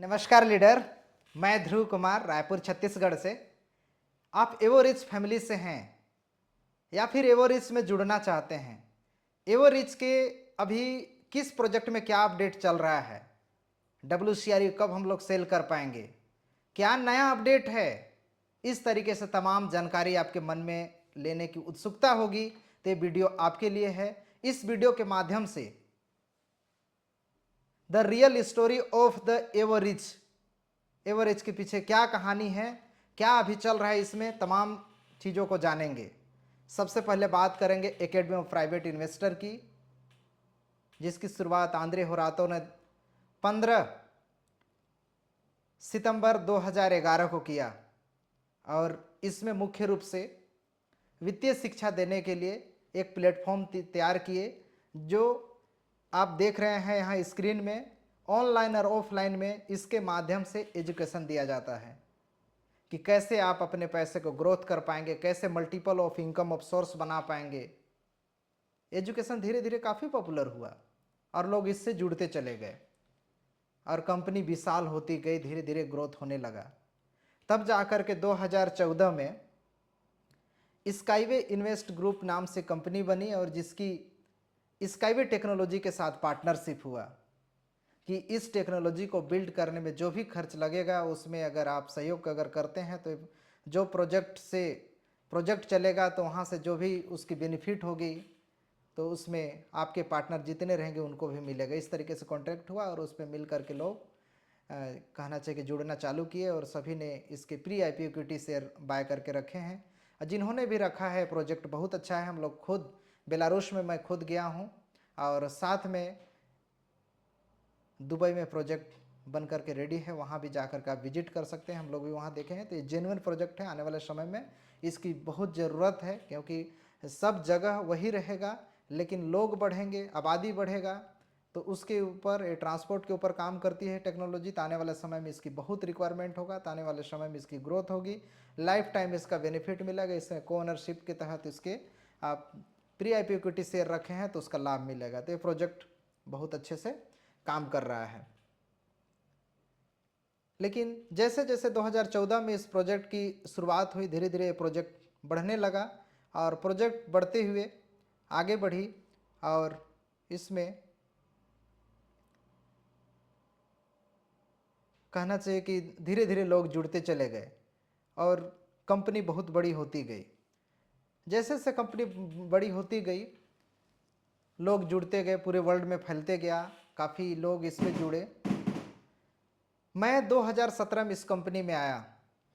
नमस्कार लीडर। मैं ध्रुव कुमार रायपुर छत्तीसगढ़ से। आप एवोरिच फैमिली से हैं या फिर एवोरिच में जुड़ना चाहते हैं? एवोरिच के अभी किस प्रोजेक्ट में क्या अपडेट चल रहा है? WCRU कब हम लोग सेल कर पाएंगे? क्या नया अपडेट है? इस तरीके से तमाम जानकारी आपके मन में लेने की उत्सुकता होगी तो ये वीडियो आपके लिए है। इस वीडियो के माध्यम से the real story of the average के पीछे क्या कहानी है, क्या अभी चल रहा है, इसमें तमाम चीज़ों को जानेंगे। सबसे पहले बात करेंगे एकेडमी ऑफ प्राइवेट इन्वेस्टर की, जिसकी शुरुआत आंद्रे होरातो ने 15 सितंबर 2011 को किया और इसमें मुख्य रूप से वित्तीय शिक्षा देने के लिए एक प्लेटफॉर्म तैयार किए, जो आप देख रहे हैं यहाँ स्क्रीन में। ऑनलाइन और ऑफलाइन में इसके माध्यम से एजुकेशन दिया जाता है कि कैसे आप अपने पैसे को ग्रोथ कर पाएंगे, कैसे multiple of income of source बना पाएंगे। एजुकेशन धीरे धीरे काफ़ी पॉपुलर हुआ और लोग इससे जुड़ते चले गए और कंपनी विशाल होती गई, धीरे धीरे ग्रोथ होने लगा। तब जाकर के 2014 में स्काईवे इन्वेस्ट ग्रुप नाम से कंपनी बनी और जिसकी स्काईवे टेक्नोलॉजी के साथ पार्टनरशिप हुआ कि इस टेक्नोलॉजी को बिल्ड करने में जो भी खर्च लगेगा उसमें अगर आप सहयोग अगर करते हैं तो जो प्रोजेक्ट चलेगा तो वहाँ से जो भी उसकी बेनिफिट होगी तो उसमें आपके पार्टनर जितने रहेंगे उनको भी मिलेगा। इस तरीके से कॉन्ट्रैक्ट हुआ और उस पर मिल करके लोग कहना चाहिए कि जुड़ना चालू किए और सभी ने इसके pre IPO equity share buy करके रखे हैं। जिन्होंने भी रखा है प्रोजेक्ट बहुत अच्छा है। हम लोग खुद बेलारूस में मैं खुद गया हूँ और साथ में दुबई में प्रोजेक्ट बन करके रेडी है, वहाँ भी जा कर के आप विजिट कर सकते हैं। हम लोग भी वहाँ देखे हैं तो ये जेन्युइन प्रोजेक्ट है। आने वाले समय में इसकी बहुत ज़रूरत है क्योंकि सब जगह वही रहेगा, लेकिन लोग बढ़ेंगे, आबादी बढ़ेगा तो उसके ऊपर ये ट्रांसपोर्ट के ऊपर काम करती है टेक्नोलॉजी। तो आने वाले समय में इसकी बहुत रिक्वायरमेंट होगा, तो आने वाले समय में इसकी ग्रोथ होगी, लाइफ टाइम इसका बेनिफिट मिलेगा। इसमें को ओनरशिप के तहत इसके आप प्री IPO इक्विटी शेयर रखे हैं तो उसका लाभ मिलेगा। तो ये प्रोजेक्ट बहुत अच्छे से काम कर रहा है। लेकिन जैसे जैसे 2014 में इस प्रोजेक्ट की शुरुआत हुई, धीरे धीरे ये प्रोजेक्ट बढ़ने लगा और प्रोजेक्ट बढ़ते हुए आगे बढ़ी और इसमें कहना चाहिए कि धीरे धीरे लोग जुड़ते चले गए और कंपनी बहुत बड़ी होती गई। जैसे जैसे कंपनी बड़ी होती गई लोग जुड़ते गए, पूरे वर्ल्ड में फैलते गया, काफ़ी लोग इसमें जुड़े। मैं 2017 में इस कंपनी में आया।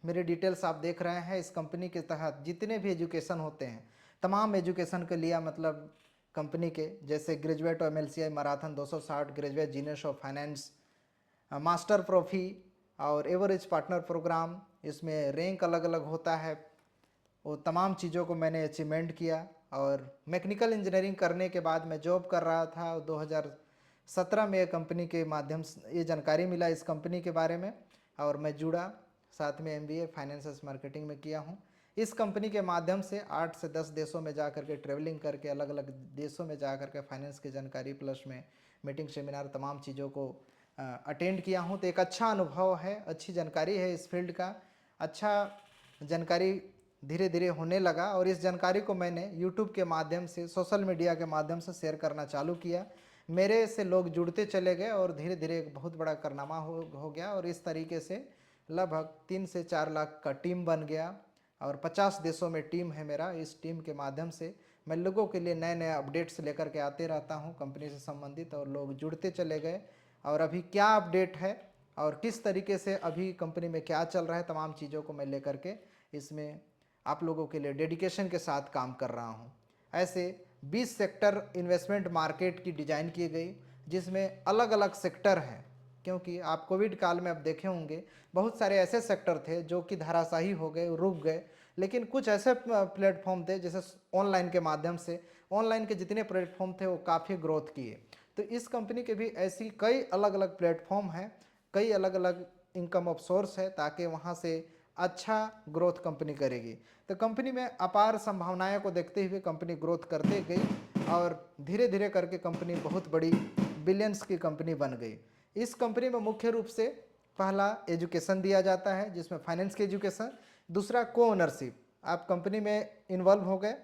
मेरी डिटेल्स आप देख रहे हैं। इस कंपनी के तहत जितने भी एजुकेशन होते हैं तमाम एजुकेशन के लिया, मतलब कंपनी के जैसे graduate of MLCI marathon 260, graduate genius of finance, master प्रोफी और एवरेज पार्टनर प्रोग्राम, इसमें रैंक अलग अलग होता है। वो तमाम चीज़ों को मैंने अचीवमेंट किया और मैकेनिकल इंजीनियरिंग करने के बाद मैं जॉब कर रहा था। 2017 में कंपनी के माध्यम से ये जानकारी मिला इस कंपनी के बारे में और मैं जुड़ा। साथ में MBA फाइनेंस मार्केटिंग में किया हूँ। इस कंपनी के माध्यम से 8 से 10 देशों में जा करके ट्रैवलिंग करके अलग अलग देशों में जा करके फाइनेंस की जानकारी प्लस में मीटिंग सेमिनार तमाम चीज़ों को अटेंड किया हूँ। तो एक अच्छा अनुभव है, अच्छी जानकारी है इस फील्ड का। अच्छा जानकारी धीरे धीरे होने लगा और इस जानकारी को मैंने YouTube के माध्यम से, सोशल मीडिया के माध्यम से शेयर करना चालू किया। मेरे से लोग जुड़ते चले गए और धीरे धीरे एक बहुत बड़ा कारनामा हो गया और इस तरीके से लगभग 3 से 4 लाख का टीम बन गया और 50 देशों में टीम है मेरा। इस टीम के माध्यम से मैं लोगों के लिए नए नए अपडेट्स लेकर के आते रहता हूं कंपनी से संबंधित, और लोग जुड़ते चले गए। और अभी क्या अपडेट है और किस तरीके से अभी कंपनी में क्या चल रहा है, तमाम चीज़ों को मैं लेकर के इसमें आप लोगों के लिए डेडिकेशन के साथ काम कर रहा हूं। ऐसे 20 सेक्टर इन्वेस्टमेंट मार्केट की डिज़ाइन की गई, जिसमें अलग अलग सेक्टर हैं। क्योंकि आप कोविड काल में अब देखे होंगे बहुत सारे ऐसे सेक्टर थे जो कि धराशायी हो गए, रुक गए, लेकिन कुछ ऐसे प्लेटफॉर्म थे जैसे ऑनलाइन के माध्यम से, ऑनलाइन के जितने प्लेटफॉर्म थे वो काफ़ी ग्रोथ किए। तो इस कंपनी के भी ऐसी कई अलग अलग प्लेटफॉर्म हैं, कई अलग अलग इनकम ऑफ सोर्स है, ताकि वहाँ से अच्छा ग्रोथ कंपनी करेगी। तो कंपनी में अपार संभावनाएं को देखते हुए कंपनी ग्रोथ करते गई और धीरे धीरे करके कंपनी बहुत बड़ी बिलियंस की कंपनी बन गई। इस कंपनी में मुख्य रूप से पहला एजुकेशन दिया जाता है जिसमें फाइनेंस की एजुकेशन, दूसरा को ओनरशिप, आप कंपनी में इन्वॉल्व हो गए,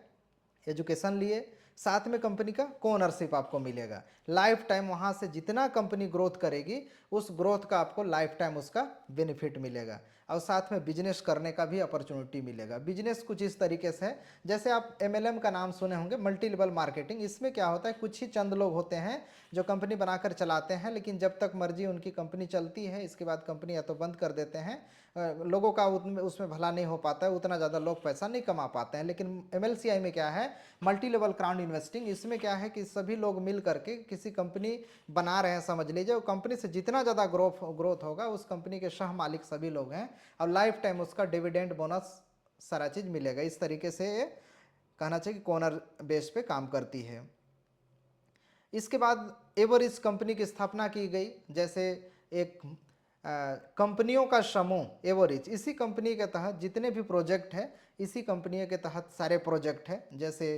एजुकेशन लिए, साथ में कंपनी का को ओनरशिप आपको मिलेगा। लाइफ टाइम वहाँ से जितना कंपनी ग्रोथ करेगी उस ग्रोथ का आपको लाइफ टाइम उसका बेनिफिट मिलेगा, और साथ में बिजनेस करने का भी अपॉर्चुनिटी मिलेगा। बिजनेस कुछ इस तरीके से है, जैसे आप MLM का नाम सुने होंगे, मल्टी लेवल मार्केटिंग। इसमें क्या होता है, कुछ ही चंद लोग होते हैं जो कंपनी बनाकर चलाते हैं, लेकिन जब तक मर्जी उनकी कंपनी चलती है, इसके बाद कंपनी या तो बंद कर देते हैं। लोगों का उसमें भला नहीं हो पाता है, उतना ज़्यादा लोग पैसा नहीं कमा पाते हैं। लेकिन MLCI में क्या है, मल्टी लेवल क्राउड इन्वेस्टिंग, इसमें क्या है कि सभी लोग मिल करके किसी कंपनी बना रहे हैं, समझ लीजिए, वो कंपनी से जितना ज़्यादा ग्रोथ होगा उस कंपनी के सह मालिक सभी लोग हैं, और लाइफ टाइम उसका डिविडेंड बोनस सारा चीज़ मिलेगा। इस तरीके से ये कहना चाहिए कि कॉर्नर बेस पे काम करती है। इसके बाद एवरिज कंपनी की स्थापना की गई, जैसे एक कंपनियों का समूह एवरिज, इसी कंपनी के तहत जितने भी प्रोजेक्ट है, इसी कंपनी के तहत सारे प्रोजेक्ट है। जैसे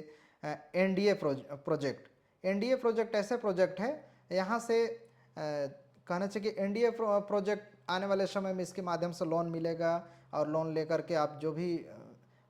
NDA प्रोजेक्ट, NDA प्रोजेक्ट ऐसे प्रोजेक्ट है, यहाँ से कहना चाहिए कि NDA प्रोजेक्ट आने वाले समय में इसके माध्यम से लोन मिलेगा, और लोन लेकर के आप जो भी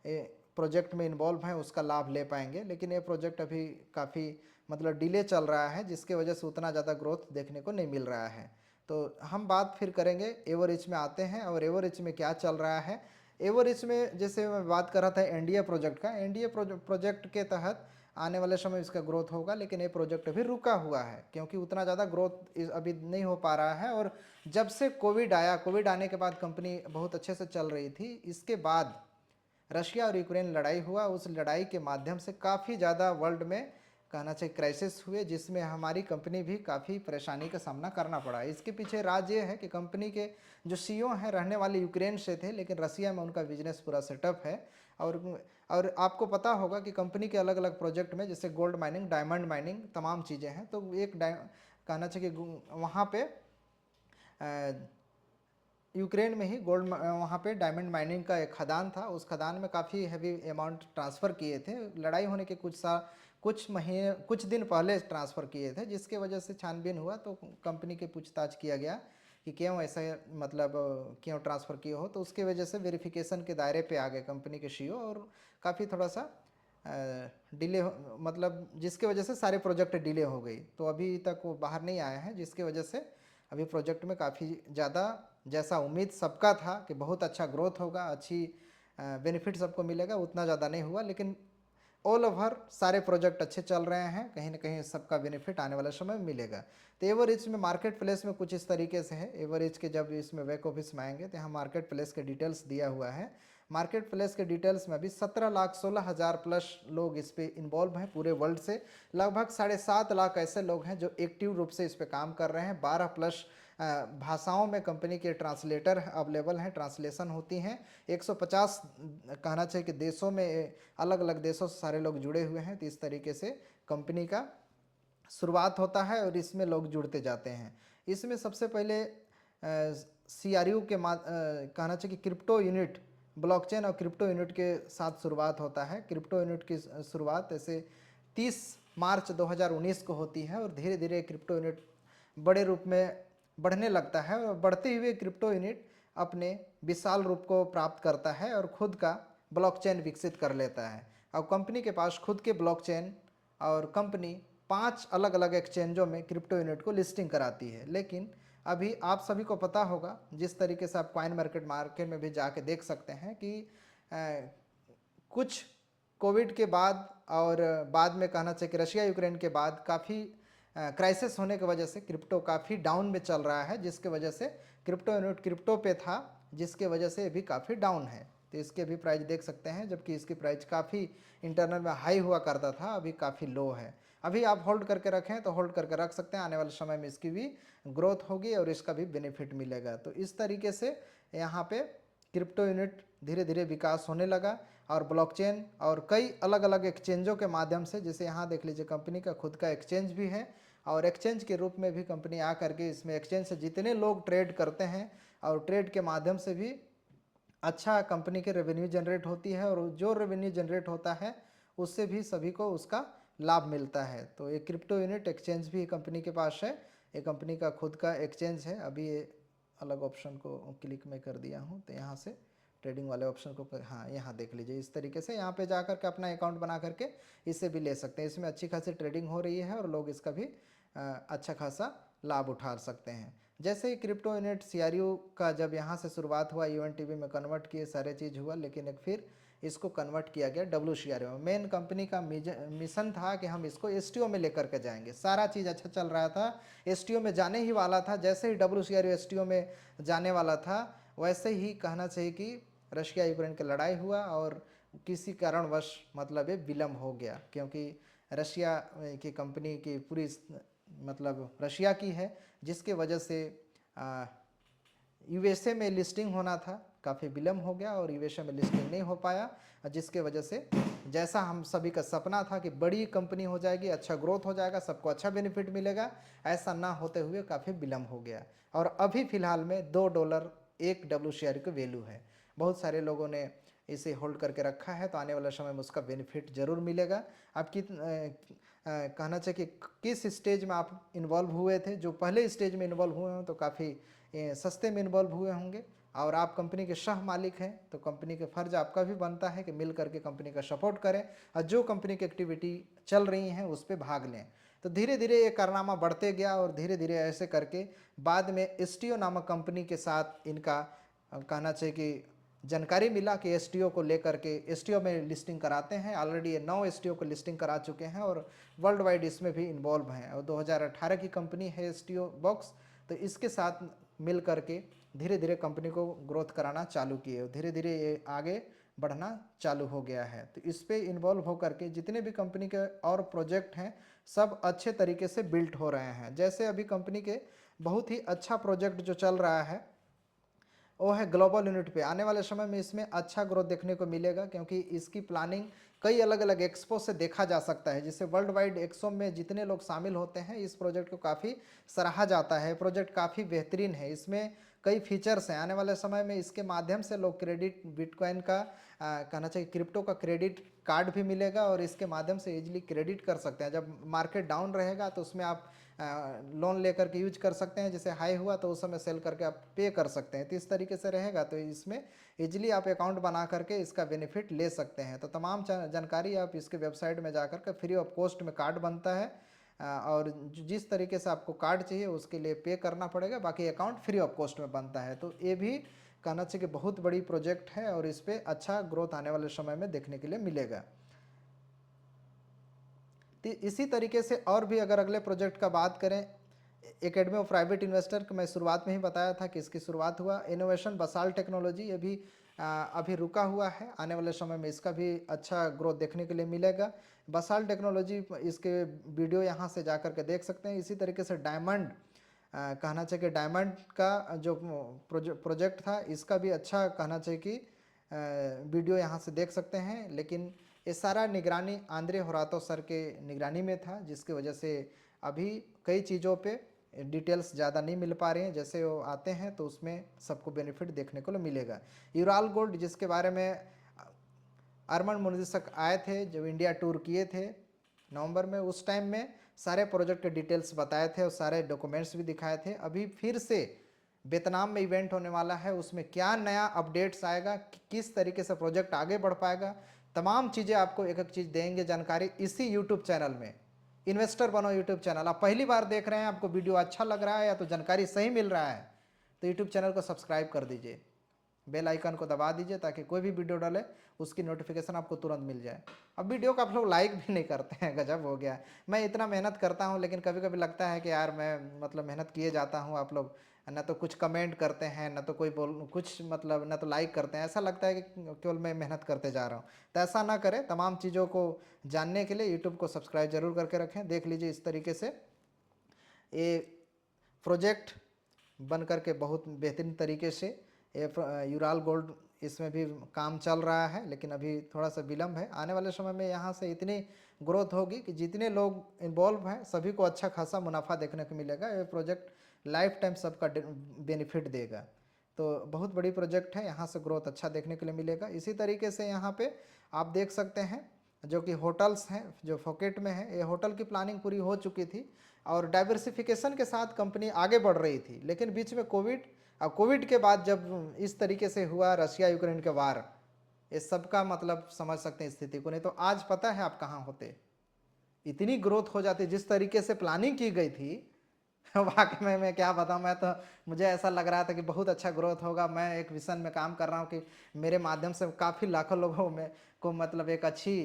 प्रोजेक्ट में इन्वॉल्व हैं उसका लाभ ले पाएंगे। लेकिन ये प्रोजेक्ट अभी काफ़ी मतलब डिले चल रहा है, जिसके वजह से उतना ज़्यादा ग्रोथ देखने को नहीं मिल रहा है। तो हम बात फिर करेंगे एवरेज में आते हैं, और एवरेज में क्या चल रहा है। एवरेज में जैसे मैं बात कर रहा था NDA प्रोजेक्ट का, NDA प्रोजेक्ट के तहत आने वाले समय इसका ग्रोथ होगा, लेकिन ये प्रोजेक्ट अभी रुका हुआ है क्योंकि उतना ज़्यादा ग्रोथ अभी नहीं हो पा रहा है। और जब से कोविड आया, कोविड आने के बाद कंपनी बहुत अच्छे से चल रही थी। इसके बाद रशिया और यूक्रेन लड़ाई हुआ, उस लड़ाई के माध्यम से काफ़ी ज़्यादा वर्ल्ड में कहना चाहिए क्राइसिस हुए, जिसमें हमारी कंपनी भी काफ़ी परेशानी का सामना करना पड़ा। इसके पीछे राज ये है कि कंपनी के जो CEO हैं रहने वाले यूक्रेन से थे, लेकिन रसिया में उनका बिजनेस पूरा सेटअप है। और आपको पता होगा कि कंपनी के अलग अलग प्रोजेक्ट में, जैसे गोल्ड माइनिंग, डायमंड माइनिंग, तमाम चीज़ें हैं। तो एक कहना चाहिए कि वहाँ पे यूक्रेन में ही वहाँ पे डायमंड माइनिंग का एक खदान था, उस खदान में काफ़ी हैवी अमाउंट ट्रांसफ़र किए थे। लड़ाई होने के कुछ दिन पहले ट्रांसफ़र किए थे, जिसके वजह से छानबीन हुआ तो कंपनी के पूछताछ किया गया कि क्यों ऐसा, मतलब क्यों ट्रांसफ़र किए हो। तो उसके वजह से वेरिफिकेशन के दायरे पे आ गए कंपनी के CEO, और काफ़ी थोड़ा सा डिले, मतलब जिसके वजह से सारे प्रोजेक्ट डिले हो गई। तो अभी तक वो बाहर नहीं आए हैं, जिसके वजह से अभी प्रोजेक्ट में काफ़ी ज़्यादा, जैसा उम्मीद सबका था कि बहुत अच्छा ग्रोथ होगा, अच्छी बेनिफिट सबको मिलेगा, उतना ज़्यादा नहीं हुआ। लेकिन ऑल ओवर सारे प्रोजेक्ट अच्छे चल रहे हैं, कहीं ना कहीं सबका बेनिफिट आने वाले समय में मिलेगा। तो एवरेज में मार्केट प्लेस में कुछ इस तरीके से है। एवरेज के जब इसमें बैक ऑफिस में आएंगे तो यहाँ मार्केट प्लेस के डिटेल्स दिया हुआ है। मार्केट प्लेस के डिटेल्स में अभी 17,16,000 प्लस लोग इस पर इन्वॉल्व हैं पूरे वर्ल्ड से। लगभग 7.5 लाख ऐसे लोग हैं जो एक्टिव रूप से इस पर काम कर रहे हैं। 12 प्लस भाषाओं में कंपनी के ट्रांसलेटर अवेलेबल हैं, ट्रांसलेशन होती हैं। 150 कहना चाहिए कि देशों में, अलग अलग देशों से सारे लोग जुड़े हुए हैं। तो इस तरीके से कंपनी का शुरुआत होता है और इसमें लोग जुड़ते जाते हैं। इसमें सबसे पहले CRU के कहना चाहिए कि क्रिप्टो यूनिट, ब्लॉकचेन और क्रिप्टो यूनिट के साथ शुरुआत होता है। क्रिप्टो यूनिट की शुरुआत ऐसे 30 मार्च 2019 को होती है, और धीरे धीरे क्रिप्टो यूनिट बड़े रूप में बढ़ने लगता है, और बढ़ते हुए क्रिप्टो यूनिट अपने विशाल रूप को प्राप्त करता है और खुद का ब्लॉकचेन विकसित कर लेता है। अब कंपनी के पास खुद के ब्लॉकचेन, और कंपनी 5 अलग अलग एक्सचेंजों में क्रिप्टो यूनिट को लिस्टिंग कराती है। लेकिन अभी आप सभी को पता होगा, जिस तरीके से आप कॉइन मार्केट में भी जाके देख सकते हैं कि कुछ कोविड के बाद और बाद में कहना चाहिए कि रशिया यूक्रेन के बाद काफ़ी क्राइसिस होने की वजह से क्रिप्टो काफ़ी डाउन में चल रहा है, जिसके वजह से क्रिप्टो यूनिट क्रिप्टो पे था, जिसके वजह से अभी काफ़ी डाउन है। तो इसके भी प्राइस देख सकते हैं, जबकि इसकी प्राइस काफ़ी इंटरनल में हाई हुआ करता था, अभी काफ़ी लो है। अभी आप होल्ड करके रखें तो होल्ड करके रख सकते हैं, आने वाले समय में इसकी भी ग्रोथ होगी और इसका भी बेनिफिट मिलेगा। तो इस तरीके से यहाँ पे क्रिप्टो यूनिट धीरे धीरे विकास होने लगा, और ब्लॉकचेन और कई अलग अलग एक्सचेंजों के माध्यम से, जैसे यहाँ देख लीजिए कंपनी का खुद का एक्सचेंज भी है, और एक्सचेंज के रूप में भी कंपनी आ करके इसमें एक्सचेंज से जितने लोग ट्रेड करते हैं, और ट्रेड के माध्यम से भी अच्छा कंपनी के रेवेन्यू जनरेट होती है, और जो रेवेन्यू जनरेट होता है उससे भी सभी को उसका लाभ मिलता है। तो ये क्रिप्टो यूनिट एक्सचेंज भी कंपनी के पास है, ये कंपनी का खुद का एक्सचेंज है। अभी ये अलग ऑप्शन को क्लिक में कर दिया हूँ, तो यहाँ से ट्रेडिंग वाले ऑप्शन को हाँ यहाँ देख लीजिए, इस तरीके से यहाँ पे जा करके अपना अकाउंट बना करके इससे भी ले सकते हैं। इसमें अच्छी खासी ट्रेडिंग हो रही है और लोग इसका भी अच्छा खासा लाभ उठा सकते हैं। जैसे ही क्रिप्टो यूनिट CRU का जब यहाँ से शुरुआत हुआ, UNTV में कन्वर्ट किए, सारे चीज़ हुआ, लेकिन एक फिर इसको कन्वर्ट किया गया WCRO में। मेन कंपनी का मिशन था कि हम इसको STO में लेकर के जाएंगे। सारा चीज़ अच्छा चल रहा था, STO में जाने ही वाला था। जैसे ही WCRO STO में जाने वाला था, वैसे ही कहना चाहिए कि रशिया यूक्रेन की लड़ाई हुआ और किसी कारणवश मतलब ये विलम्ब हो गया, क्योंकि रशिया की कंपनी की पूरी मतलब रशिया की है, जिसके वजह से USA में लिस्टिंग होना था, काफ़ी विलम्ब हो गया और USA में लिस्टिंग नहीं हो पाया, जिसके वजह से जैसा हम सभी का सपना था कि बड़ी कंपनी हो जाएगी, अच्छा ग्रोथ हो जाएगा, सबको अच्छा बेनिफिट मिलेगा, ऐसा ना होते हुए काफ़ी विलम्ब हो गया। और अभी फ़िलहाल में $2 एक WCRO की वैल्यू है। बहुत सारे लोगों ने इसे होल्ड करके रखा है, तो आने वाले समय में उसका बेनिफिट ज़रूर मिलेगा। आपकी कहना चाहिए कि किस स्टेज में आप इन्वॉल्व हुए थे। जो पहले स्टेज में इन्वॉल्व हुए हों तो काफ़ी सस्ते में इन्वॉल्व हुए होंगे, और आप कंपनी के सह मालिक हैं, तो कंपनी के फ़र्ज आपका भी बनता है कि मिल करके कंपनी का सपोर्ट करें और जो कंपनी की एक्टिविटी चल रही हैं उस पर भाग लें। तो धीरे धीरे ये कारनामा बढ़ते गया और धीरे धीरे ऐसे करके बाद में STO नामक कंपनी के साथ इनका कहना चाहिए कि जानकारी मिला कि STO को लेकर के STO में लिस्टिंग कराते हैं। ऑलरेडी ये 9 STO को लिस्टिंग करा चुके हैं और वर्ल्ड वाइड इसमें भी इन्वॉल्व हैं, और 2018 की कंपनी है STO बॉक्स। तो इसके साथ मिल करके धीरे धीरे कंपनी को ग्रोथ कराना चालू किए, धीरे धीरे ये आगे बढ़ना चालू हो गया है। तो इस पे इन्वॉल्व होकर के जितने भी कंपनी के और प्रोजेक्ट हैं सब अच्छे तरीके से बिल्ट हो रहे हैं। जैसे अभी कंपनी के बहुत ही अच्छा प्रोजेक्ट जो चल रहा है वो है ग्लोबल यूनिट पे। आने वाले समय में इसमें अच्छा ग्रोथ देखने को मिलेगा, क्योंकि इसकी प्लानिंग कई अलग अलग एक्सपो से देखा जा सकता है। जिससे वर्ल्ड वाइड एक्सपो में जितने लोग शामिल होते हैं, इस प्रोजेक्ट को काफ़ी सराहा जाता है। प्रोजेक्ट काफ़ी बेहतरीन है, इसमें कई फीचर्स हैं। आने वाले समय में इसके माध्यम से लोग क्रेडिट बिटकॉइन का कहना चाहिए क्रिप्टो का क्रेडिट कार्ड भी मिलेगा और इसके माध्यम से इजीली क्रेडिट कर सकते हैं। जब मार्केट डाउन रहेगा तो उसमें आप लोन लेकर के यूज कर सकते हैं, जैसे हाई हुआ तो उस समय सेल करके आप पे कर सकते हैं। तो इस तरीके से रहेगा, तो इसमें इजीली आप अकाउंट बना करके इसका बेनिफिट ले सकते हैं। तो तमाम जानकारी आप इसके वेबसाइट में जाकर के फ्री ऑफ कॉस्ट में कार्ड बनता है, और जिस तरीके से आपको कार्ड चाहिए उसके लिए पे करना पड़ेगा, बाकी अकाउंट फ्री ऑफ कॉस्ट में बनता है। तो ये भी कहना चाहिए कि बहुत बड़ी प्रोजेक्ट है और इस पर अच्छा ग्रोथ आने वाले समय में देखने के लिए मिलेगा। तो इसी तरीके से और भी अगर अगले प्रोजेक्ट का बात करें, एकेडमी ऑफ प्राइवेट इन्वेस्टर को मैं शुरुआत में ही बताया था कि इसकी शुरुआत हुआ। इनोवेशन बसाल्ट टेक्नोलॉजी, ये भी अभी रुका हुआ है, आने वाले समय में इसका भी अच्छा ग्रोथ देखने के लिए मिलेगा। बसाल्ट टेक्नोलॉजी, इसके वीडियो यहाँ से जा कर के देख सकते हैं। इसी तरीके से डायमंड, कहना चाहिए कि डायमंड का जो प्रोजेक्ट था इसका भी अच्छा कहना चाहिए कि वीडियो यहाँ से देख सकते हैं। लेकिन ये सारा निगरानी आंद्रे होरातो सर के निगरानी में था, जिसकी वजह से अभी कई चीज़ों पे डिटेल्स ज़्यादा नहीं मिल पा रहे हैं। जैसे वो आते हैं तो उसमें सबको बेनिफिट देखने को मिलेगा। यूराल गोल्ड, जिसके बारे में अरमान मुनिसक आए थे, जब इंडिया टूर किए थे नवंबर में, उस टाइम में सारे प्रोजेक्ट के डिटेल्स बताए थे और सारे डॉक्यूमेंट्स भी दिखाए थे। अभी फिर से वियतनाम में इवेंट होने वाला है, उसमें क्या नया अपडेट्स आएगा, किस तरीके से प्रोजेक्ट आगे बढ़ पाएगा, तमाम चीज़ें आपको एक एक चीज़ देंगे जानकारी इसी यूट्यूब चैनल में। इन्वेस्टर बनो यूट्यूब चैनल, आप पहली बार देख रहे हैं, आपको वीडियो अच्छा लग रहा है या तो जानकारी सही मिल रहा है, तो यूट्यूब चैनल को सब्सक्राइब कर दीजिए, बेल आइकन को दबा दीजिए, ताकि कोई भी वीडियो डाले उसकी नोटिफिकेशन आपको तुरंत मिल जाए। अब वीडियो को आप लोग लाइक भी नहीं करते हैं, गजब हो गया। मैं इतना मेहनत करता हूं, लेकिन कभी कभी लगता है कि यार मैं मतलब मेहनत किए जाता हूं, आप लोग ना तो कुछ कमेंट करते हैं, ना तो कोई कुछ मतलब ना तो लाइक करते हैं। ऐसा लगता है कि केवल मैं मेहनत करते जा रहा हूँ। तो ऐसा ना करें, तमाम चीज़ों को जानने के लिए यूट्यूब को सब्सक्राइब जरूर करके रखें। देख लीजिए इस तरीके से ये प्रोजेक्ट बन करके बहुत बेहतरीन तरीके से यूराल गोल्ड, इसमें भी काम चल रहा है, लेकिन अभी थोड़ा सा विलम्ब है। आने वाले समय में यहाँ से इतनी ग्रोथ होगी कि जितने लोग इन्वॉल्व हैं सभी को अच्छा खासा मुनाफा देखने को मिलेगा। ये प्रोजेक्ट लाइफ टाइम सबका बेनिफिट देगा। तो बहुत बड़ी प्रोजेक्ट है, यहाँ से ग्रोथ अच्छा देखने के लिए मिलेगा। इसी तरीके से यहाँ पे आप देख सकते हैं जो कि होटल्स हैं, जो फोकेट में है, ये होटल की प्लानिंग पूरी हो चुकी थी और डाइवर्सिफिकेशन के साथ कंपनी आगे बढ़ रही थी। लेकिन बीच में कोविड अब कोविड के बाद जब इस तरीके से हुआ रशिया यूक्रेन के वार, ये सबका मतलब समझ सकते हैं स्थिति को, नहीं तो आज पता है आप कहाँ होते, इतनी ग्रोथ हो जाती जिस तरीके से प्लानिंग की गई थी। वाकई में मैं क्या बताऊं, मैं तो मुझे ऐसा लग रहा था कि बहुत अच्छा ग्रोथ होगा। मैं एक विजन में काम कर रहा हूं कि मेरे माध्यम से काफ़ी लाखों लोगों में को मतलब एक अच्छी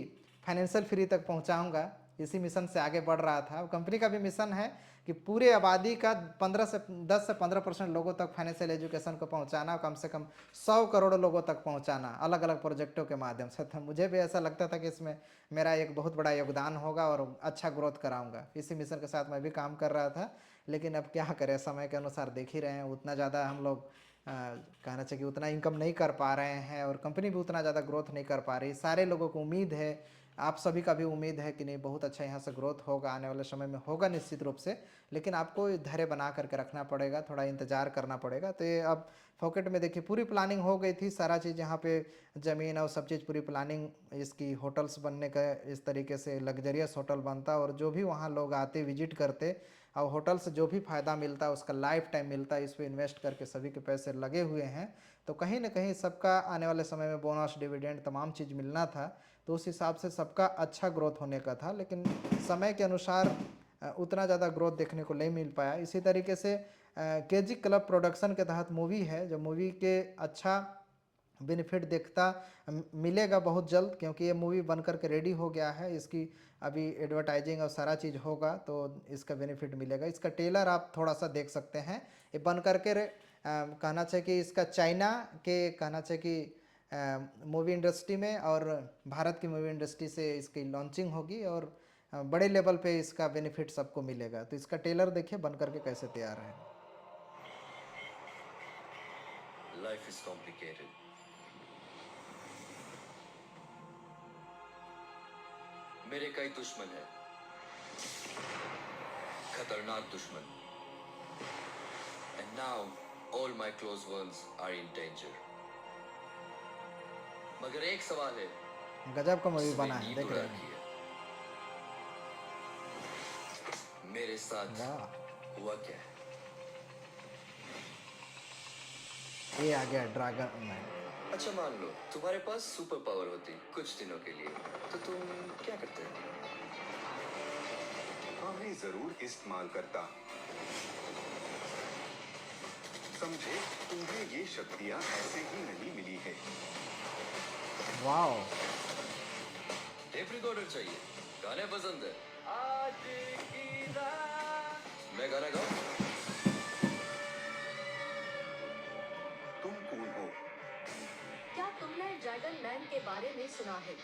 फाइनेंशियल फ्री तक पहुंचाऊंगा, इसी मिशन से आगे बढ़ रहा था। कंपनी का भी मिशन है कि पूरे आबादी का 10 से 15% लोगों तक फाइनेंशियल एजुकेशन को पहुंचाना, कम से कम 100 करोड़ लोगों तक पहुंचाना अलग अलग प्रोजेक्टों के माध्यम से। तो मुझे भी ऐसा लगता था कि इसमें मेरा एक बहुत बड़ा योगदान होगा और अच्छा ग्रोथ कराऊंगा। इसी मिशन के साथ मैं भी काम कर रहा था, लेकिन अब क्या करें, समय के अनुसार देख ही रहे हैं, उतना ज़्यादा हम लोग कहना चाहिए कि उतना इनकम नहीं कर पा रहे हैं और कंपनी भी उतना ज़्यादा ग्रोथ नहीं कर पा रही। सारे लोगों को उम्मीद है, आप सभी का भी उम्मीद है कि नहीं बहुत अच्छा यहाँ से ग्रोथ होगा, आने वाले समय में होगा निश्चित रूप से, लेकिन आपको धैर्य बना करके रखना पड़ेगा, थोड़ा इंतजार करना पड़ेगा। तो ये अब पॉकेट में देखिए पूरी प्लानिंग हो गई थी, सारा चीज़ यहाँ पे ज़मीन और सब चीज़ पूरी प्लानिंग, इसकी होटल्स बनने का इस तरीके से लग्जरियस होटल बनता और जो भी वहाँ लोग आते विजिट करते और होटल से जो भी फ़ायदा मिलता है उसका लाइफ टाइम मिलता है, इस पर इन्वेस्ट करके सभी के पैसे लगे हुए हैं। तो कहीं ना कहीं सबका आने वाले समय में बोनस डिविडेंड तमाम चीज़ मिलना था, तो उस हिसाब से सबका अच्छा ग्रोथ होने का था, लेकिन समय के अनुसार उतना ज़्यादा ग्रोथ देखने को नहीं मिल पाया। इसी तरीके से केजी क्लब प्रोडक्शन के तहत मूवी है, जो मूवी के अच्छा बेनिफिट देखता मिलेगा बहुत जल्द, क्योंकि ये मूवी बन करके रेडी हो गया है, इसकी अभी एडवर्टाइजिंग और सारा चीज़ होगा तो इसका बेनिफिट मिलेगा। इसका ट्रेलर आप थोड़ा सा देख सकते हैं, ये बन करके कहना चाहिए कि इसका चाइना के कहना चाहिए कि मूवी इंडस्ट्री में और भारत की मूवी इंडस्ट्री से इसकी लॉन्चिंग होगी और बड़े लेवल पे इसका बेनिफिट सबको मिलेगा। तो इसका ट्रेलर देखिए बन करके कैसे तैयार है। Life is complicated. मेरे कई दुश्मन हैं, खतरनाक दुश्मन, and now all my close ones are in danger. मगर एक सवाल है गजब का मूवी जिसने बना है, नींद देख उड़ा रहे रखी हैं। है। मेरे साथ वाह, हुआ क्या है? ये आ गया ड्रैगन मैन। अच्छा मान लो तुम्हारे पास सुपर पावर होती कुछ दिनों के लिए, तो तुम क्या करते? हाँ मैं जरूर इस्तेमाल करता। समझे, तुम्हें ये शक्तियाँ ऐसे ही नहीं मिली है। वाओ, टेप रिकॉर्डर चाहिए, गाने पसंद है, आज की रात मैं गाना गाऊं? तुम कौन हो? क्या तुमने ड्रैगन मैन के बारे में सुना है?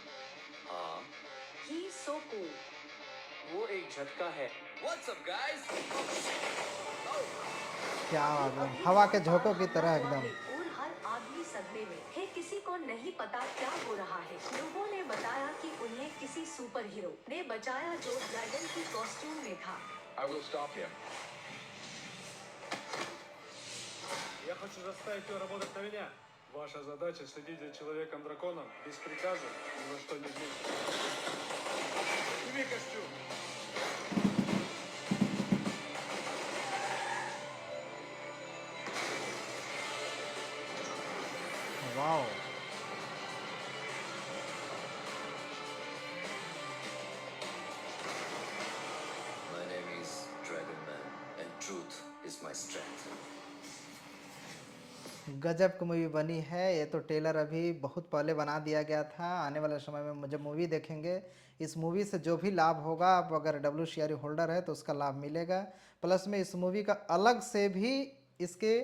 हाँ, ही सो कूल। वो एक झटका है। What's up guys? क्या एकदम हवा के झोंकों की तरह एकदम। और हर आदमी सदमे में है, किसी को नहीं पता क्या हो रहा है। लोगों ने बताया कि उन्हें किसी सुपर हीरो ने बचाया जो ड्रैगन की कॉस्ट्यूम में था। I will stop him. Я хочу заставить ее работать на меня. Ваша задача следить за человеком-драконом без приказа, ни за что не вмешиваться. Сними костюм. Wow, My name is Dragon Man and truth is my strength. गजब की मूवी बनी है। ये तो ट्रेलर अभी बहुत पहले बना दिया गया था। आने वाले समय में जब मूवी देखेंगे, इस मूवी से जो भी लाभ होगा, आप अगर WCRE होल्डर है तो उसका लाभ मिलेगा। प्लस में इस मूवी का अलग से भी इसके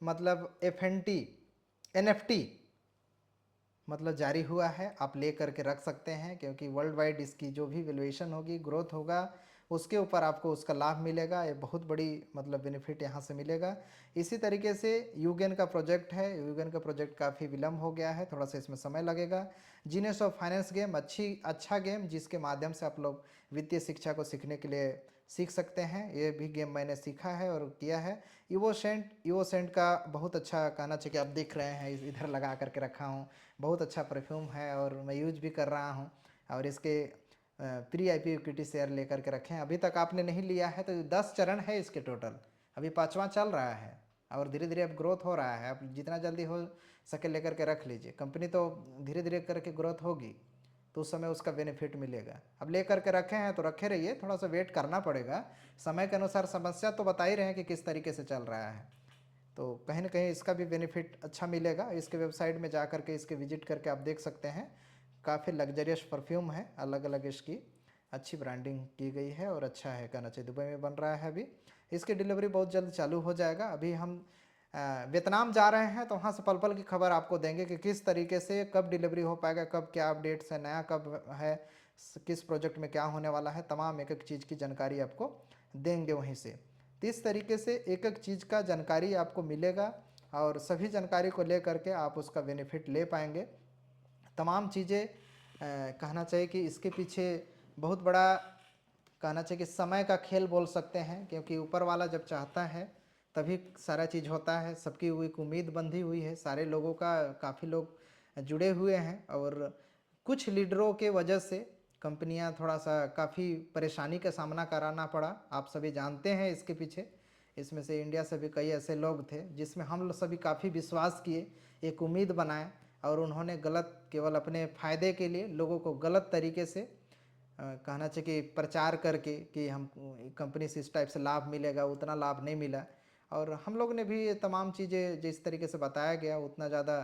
मतलब FNT NFT मतलब जारी हुआ है, आप ले करके रख सकते हैं, क्योंकि वर्ल्ड वाइड इसकी जो भी वैल्यूएशन होगी, ग्रोथ होगा, उसके ऊपर आपको उसका लाभ मिलेगा। ये बहुत बड़ी मतलब बेनिफिट यहाँ से मिलेगा। इसी तरीके से यूगेन का प्रोजेक्ट है, यूगेन का प्रोजेक्ट काफ़ी विलम्ब हो गया है, थोड़ा सा इसमें समय लगेगा। जीनियस ऑफ फाइनेंस गेम अच्छा गेम, जिसके माध्यम से आप लोग वित्तीय शिक्षा को सीखने के लिए सीख सकते हैं। ये भी गेम मैंने सीखा है और किया है। ईवोसेंट का बहुत अच्छा कहना चाहिए कि आप देख रहे हैं, इधर लगा करके रखा हूँ, बहुत अच्छा परफ्यूम है और मैं यूज भी कर रहा हूँ। और इसके प्री IPO इक्विटी शेयर लेकर के रखें। अभी तक आपने नहीं लिया है तो 10 चरण है इसके टोटल, अभी 5वां चल रहा है। और धीरे धीरे अब ग्रोथ हो रहा है। अब जितना जल्दी हो सके लेकर के रख लीजिए। कंपनी तो धीरे धीरे करके ग्रोथ होगी तो उस समय उसका बेनिफिट मिलेगा। अब ले करके रखे हैं तो रखे रहिए, थोड़ा सा वेट करना पड़ेगा। समय के अनुसार समस्या तो बता ही रहे हैं कि किस तरीके से चल रहा है, तो कहीं ना कहीं इसका भी बेनिफिट अच्छा मिलेगा। इसके वेबसाइट में जा करके इसके विजिट करके आप देख सकते हैं। काफ़ी लग्जरियस परफ्यूम है, अलग अलग इसकी अच्छी ब्रांडिंग की गई है और अच्छा है, कहना चाहिए। दुबई में बन रहा है अभी। इसकी डिलीवरी बहुत जल्द चालू हो जाएगा। अभी हम वियतनाम जा रहे हैं तो वहाँ से पल पल की खबर आपको देंगे कि किस तरीके से कब डिलीवरी हो पाएगा, कब क्या अपडेट्स है, नया कब है, किस प्रोजेक्ट में क्या होने वाला है, तमाम एक एक चीज़ की जानकारी आपको देंगे वहीं से। तो इस तरीके से एक एक चीज़ का जानकारी आपको मिलेगा और सभी जानकारी को ले करके आप उसका बेनिफिट ले पाएंगे। तमाम चीज़ें कहना चाहिए कि इसके पीछे बहुत बड़ा कहना चाहिए कि समय का खेल बोल सकते हैं, क्योंकि ऊपर वाला जब चाहता है तभी सारा चीज़ होता है। सबकी एक उम्मीद बंधी हुई है, सारे लोगों का, काफ़ी लोग जुड़े हुए हैं और कुछ लीडरों के वजह से कंपनियां थोड़ा सा काफ़ी परेशानी का सामना कराना पड़ा। आप सभी जानते हैं इसके पीछे। इसमें से इंडिया से भी कई ऐसे लोग थे जिसमें हम लोग सभी काफ़ी विश्वास किए, एक उम्मीद बनाए, और उन्होंने गलत, केवल अपने फ़ायदे के लिए लोगों को गलत तरीके से कहना चाहिए कि प्रचार करके कि हम कंपनी से इस टाइप से लाभ मिलेगा, उतना लाभ नहीं मिला। और हम लोग ने भी ये तमाम चीज़ें जिस तरीके से बताया गया, उतना ज़्यादा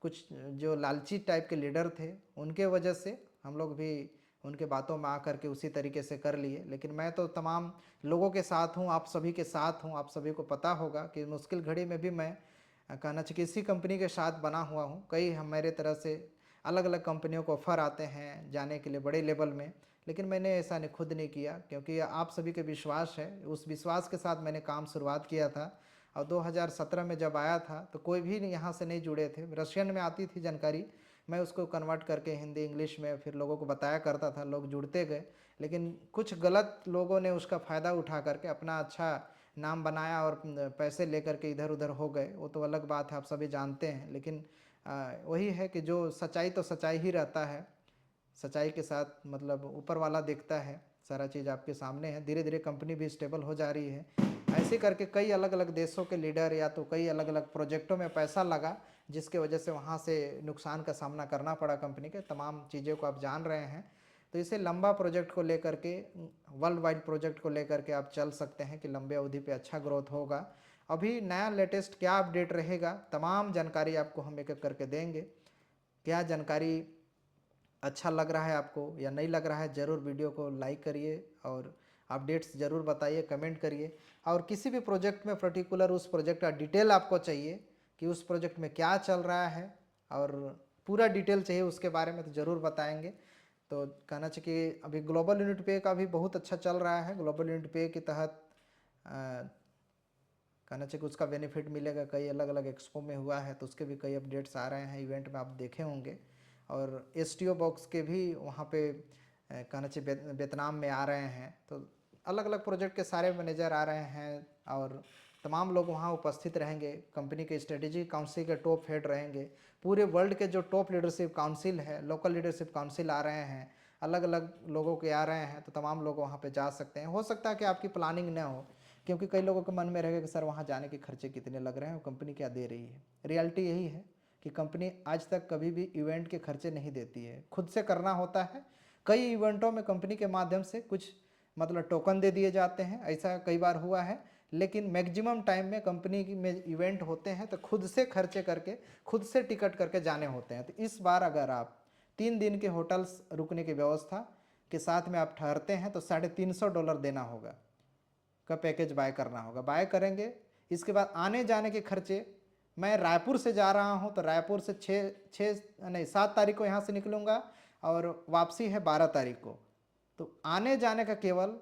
कुछ जो लालची टाइप के लीडर थे उनके वजह से हम लोग भी उनके बातों में आकर के उसी तरीके से कर लिए। लेकिन मैं तो तमाम लोगों के साथ हूँ, आप सभी के साथ हूँ। आप सभी को पता होगा कि मुश्किल घड़ी में भी मैं कहना चाहिए इसी कंपनी के साथ बना हुआ हूँ। कई हम मेरे तरह से अलग अलग कंपनियों को ऑफ़र आते हैं जाने के लिए बड़े लेवल में, लेकिन मैंने ऐसा नहीं, खुद नहीं किया, क्योंकि आप सभी के विश्वास है। उस विश्वास के साथ मैंने काम शुरुआत किया था। और 2017 में जब आया था तो कोई भी यहाँ से नहीं जुड़े थे। रशियन में आती थी जानकारी, मैं उसको कन्वर्ट करके हिंदी इंग्लिश में फिर लोगों को बताया करता था, लोग जुड़ते गए। लेकिन कुछ गलत लोगों ने उसका फ़ायदा उठा करके अपना अच्छा नाम बनाया और पैसे लेकर के इधर उधर हो गए। वो तो अलग बात है, आप सभी जानते हैं। लेकिन वही है कि जो सच्चाई तो सच्चाई ही रहता है। सच्चाई के साथ मतलब ऊपर वाला देखता है, सारा चीज़ आपके सामने है। धीरे धीरे कंपनी भी स्टेबल हो जा रही है। ऐसे करके कई अलग अलग देशों के लीडर या तो कई अलग अलग प्रोजेक्टों में पैसा लगा, जिसके वजह से वहाँ से नुकसान का सामना करना पड़ा कंपनी के। तमाम चीज़ों को आप जान रहे हैं। तो इसे लंबा प्रोजेक्ट को लेकर के, वर्ल्ड वाइड प्रोजेक्ट को लेकर के आप चल सकते हैं कि लंबे अवधि पे अच्छा ग्रोथ होगा। अभी नया लेटेस्ट क्या अपडेट रहेगा, तमाम जानकारी आपको हम एक एक करके देंगे। क्या जानकारी अच्छा लग रहा है आपको या नहीं लग रहा है, ज़रूर वीडियो को लाइक करिए और अपडेट्स ज़रूर बताइए, कमेंट करिए। और किसी भी प्रोजेक्ट में पर्टिकुलर उस प्रोजेक्ट का डिटेल आपको चाहिए कि उस प्रोजेक्ट में क्या चल रहा है और पूरा डिटेल चाहिए उसके बारे में, तो ज़रूर बताएंगे। तो कहना चाहिए कि अभी ग्लोबल यूनिट पे का भी बहुत अच्छा चल रहा है। ग्लोबल यूनिट पे के तहत कहना चाहिए कि उसका बेनिफिट मिलेगा। कई अलग अलग एक्सपो में हुआ है तो उसके भी कई अपडेट्स आ रहे हैं, इवेंट में आप देखे होंगे। और एसटीओ बॉक्स के भी वहाँ पे कहना चाहिए वियतनाम में आ रहे हैं। तो अलग अलग प्रोजेक्ट के सारे मैनेजर आ रहे हैं और तमाम लोग वहाँ उपस्थित रहेंगे। कंपनी के स्ट्रेटेजी काउंसिल के टॉप हेड रहेंगे। पूरे वर्ल्ड के जो टॉप लीडरशिप काउंसिल है, लोकल लीडरशिप काउंसिल आ रहे हैं, अलग अलग लोगों के आ रहे हैं। तो तमाम लोग वहाँ पे जा सकते हैं। हो सकता है कि आपकी प्लानिंग न हो, क्योंकि कई लोगों के मन में रहेगा कि सर वहाँ जाने के खर्चे कितने लग रहे हैं और कंपनी क्या दे रही है। रियलिटी यही है कि कंपनी आज तक कभी भी इवेंट के खर्चे नहीं देती है, खुद से करना होता है। कई इवेंटों में कंपनी के माध्यम से कुछ मतलब टोकन दे दिए जाते हैं, ऐसा कई बार हुआ है। लेकिन मैक्सिमम टाइम में कंपनी में इवेंट होते हैं तो खुद से खर्चे करके, खुद से टिकट करके जाने होते हैं। तो इस बार अगर आप 3 दिन के होटल्स रुकने की व्यवस्था के साथ में आप ठहरते हैं तो $350 देना होगा का पैकेज बाय करना होगा। बाय करेंगे, इसके बाद आने जाने के खर्चे, मैं रायपुर से जा रहा हूं तो रायपुर से 7 तारीख को यहाँ से निकलूँगा और वापसी है 12 तारीख को। तो आने जाने का केवल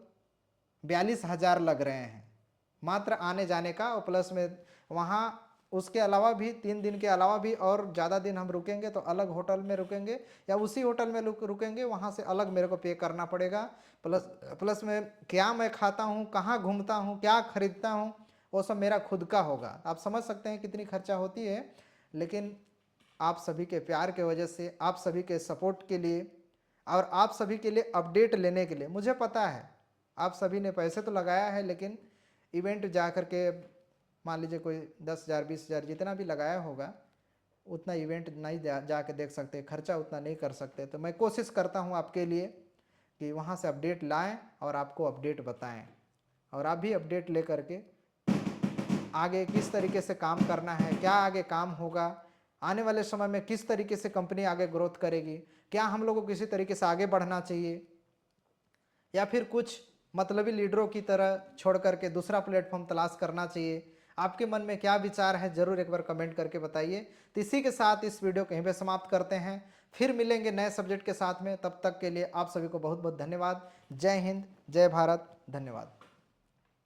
42,000 लग रहे हैं, मात्र आने जाने का। और प्लस में वहाँ उसके अलावा भी 3 दिन के अलावा भी और ज़्यादा दिन हम रुकेंगे तो अलग होटल में रुकेंगे या उसी होटल में रुकेंगे, वहाँ से अलग मेरे को पे करना पड़ेगा। प्लस में क्या मैं खाता हूँ, कहाँ घूमता हूँ, क्या खरीदता हूँ, वो सब मेरा खुद का होगा। आप समझ सकते हैं कितनी खर्चा होती है। लेकिन आप सभी के प्यार के वजह से, आप सभी के सपोर्ट के लिए और आप सभी के लिए अपडेट लेने के लिए, मुझे पता है आप सभी ने पैसे तो लगाया है, लेकिन इवेंट जा कर के मान लीजिए कोई 10,000 20,000 जितना भी लगाया होगा उतना इवेंट नहीं जाके देख सकते, खर्चा उतना नहीं कर सकते। तो मैं कोशिश करता हूँ आपके लिए कि वहाँ से अपडेट लाएं और आपको अपडेट बताएं, और आप भी अपडेट ले करके आगे किस तरीके से काम करना है, क्या आगे काम होगा, आने वाले समय में किस तरीके से कंपनी आगे ग्रोथ करेगी, क्या हम लोगों को किसी तरीके से आगे बढ़ना चाहिए, या फिर कुछ मतलबी लीडरों की तरह छोड़ करके दूसरा प्लेटफॉर्म तलाश करना चाहिए। आपके मन में क्या विचार है ज़रूर एक बार कमेंट करके बताइए। तो इसी के साथ इस वीडियो कहीं पे समाप्त करते हैं, फिर मिलेंगे नए सब्जेक्ट के साथ में। तब तक के लिए आप सभी को बहुत बहुत धन्यवाद। जय हिंद, जय भारत, धन्यवाद।